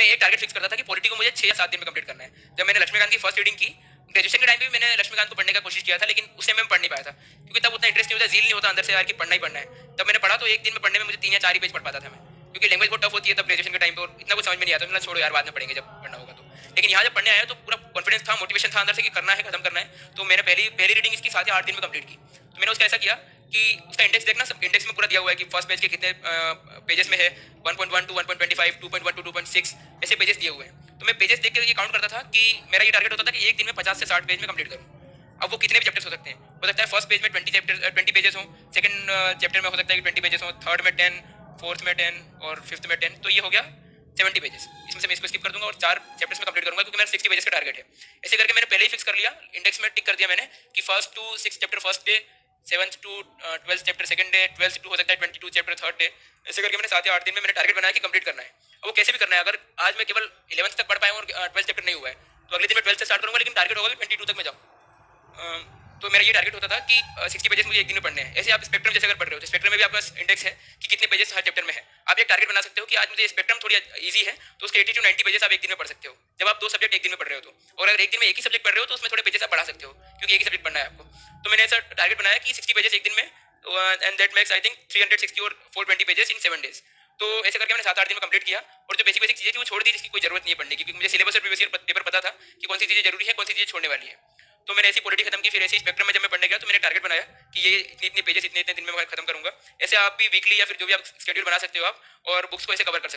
मैं एक target fix करता था कि पॉलिटी को मुझे 6 या 7 दिन में कंप्लीट करना है। जब मैंने लक्ष्मीकांत की फर्स्ट रीडिंग की, ग्रेजुएशन के टाइम पे भी मैंने लक्ष्मीकांत को पढ़ने का कोशिश किया था, लेकिन उस टाइम में पढ़ नहीं पाया था क्योंकि तब उतना इंटरेस्ट नहीं होता, जील नहीं होता अंदर से यार कि पढ़ना ही पढ़ना है। तब मैंने पढ़ा तो एक दिन में पढ़ने में मुझे 3 या 4 ही पेज पढ़ पाता था मैं, क्योंकि लैंग्वेज बहुत टफ होती है तब ग्रेजुएशन के टाइम पे और इतना कुछ समझ में नहीं आता। मैंने छोड़ो यार, बाद में पढ़ेंगे जब पढ़ना होगा तो। लेकिन यहाँ जब पढ़ने आया तो पूरा कॉन्फिडेंस था, मोटिवेशन था अंदर से कि करना है, खत्म करना है। तो मैंने पहली रीडिंग इसकी 7 या 8 दिन में कंप्लीट की। तो मैंने उसका ऐसा किया कि उसका इंडेक्स देखना, सब इंडेक्स में पूरा दिया हुआ है कि फर्स्ट पेज के कितने पेजेस में है, 1.1 टू 1.25, 2.1 टू 2.6 ऐसे पेजेस दिए हुए हैं। तो मैं पेजेस देख के ये काउंट करता था कि मेरा ये टारगेट होता था कि एक दिन में 50 से 60 पेज में कंप्लीट करूँ। अब वो कितने भी चैप्टर्स हो सकते हैं, हो सकता है फर्स्ट पेज में 20 पेजेस हो, सेकंड चैप्टर में हो सकता है कि 20 पेजेस हो, थर्ड में 10, फोर्थ में 10 और फिफ्थ में 10। तो ये हो गया 70 पेजेस। इसमें से मैं इसको स्किप कर दूंगा और 4 चैप्टर्स में कंप्लीट करूंगा क्योंकि मेरा 60 पेजेस का टारगेट है। ऐसे करके मैंने पहले ही फिक्स कर लिया, इंडेक्स में टिक कर दिया मैंने कि first two 6 chapter first day, 7th two 12th chapter second day, 12th two हो सकता है 22 चैप्टर थर्ड डे। ऐसे करके मैंने 7 या 8 दिन में मैंने टारगेट बनाया कि कंप्लीट करना है। अब वो कैसे भी करना है, अगर आज मैं केवल 11th तक पढ़ पाया और 12th चैप्टर नहीं हुआ है तो अगले दिन मैं 12th से स्टार्ट करूंगा, लेकिन टारगेट होगा 22 तक मैं जाऊँ। तो मेरा ये टारगेट होता था कि 60 पेजेस मुझे एक दिन में पढ़ने हैं। ऐसे आप स्पेक्ट्रम जैसे अगर पढ़ रहे हो तो स्पेक्ट्रम में भी आपका इंडेक्स है कि कितने पेजेस हर चैप्टर में है। आप एक टारगेट बना सकते हो कि आज मुझे स्पेक्ट्रम थोड़ी इजी है तो उसके 80 टू 90 पेजेस आप एक दिन में पढ़ सकते हो, जब आप 2 सब्जेक्ट एक दिन में पढ़ रहे हो तो। और अगर एक दिन में एक ही सब्जेक्ट पढ़ रहे हो तो उसमें थोड़े पेजेस आप बढ़ा सकते हो क्योंकि एक ही सब्जेक्ट पढ़ना है आपको। तो मैंने ऐसा टारगेट बनाया कि 60 पेजेस एक दिन में, and that makes I think 360 और 420 पेजेस इन 7 डेज। तो ऐसे करके मैंने 7-8 दिन में कंप्लीट किया और जो बेसिक चीज़ें थी वो छोड़ दी जिसकी कोई जरूरत नहीं है पढ़ने की, क्योंकि मुझे सिलेबस और प्रीवियस ईयर पेपर पता था कि कौन सी चीज़ें जरूरी है, कौन सी चीज़ें छोड़ने वाली है। तो मैंने ऐसी पॉलिटी खत्म की। फिर ऐसे स्पेक्ट्रम में जब मैं पढ़ने गया तो मैंने टारगेट बनाया कि ये इतने पेजेस इतने दिन में मैं खत्म करूंगा। ऐसे आप भी वीकली या फिर जो भी आप शेड्यूल बना सकते हो आप, और बुक्स को ऐसे कवर कर सकते हो।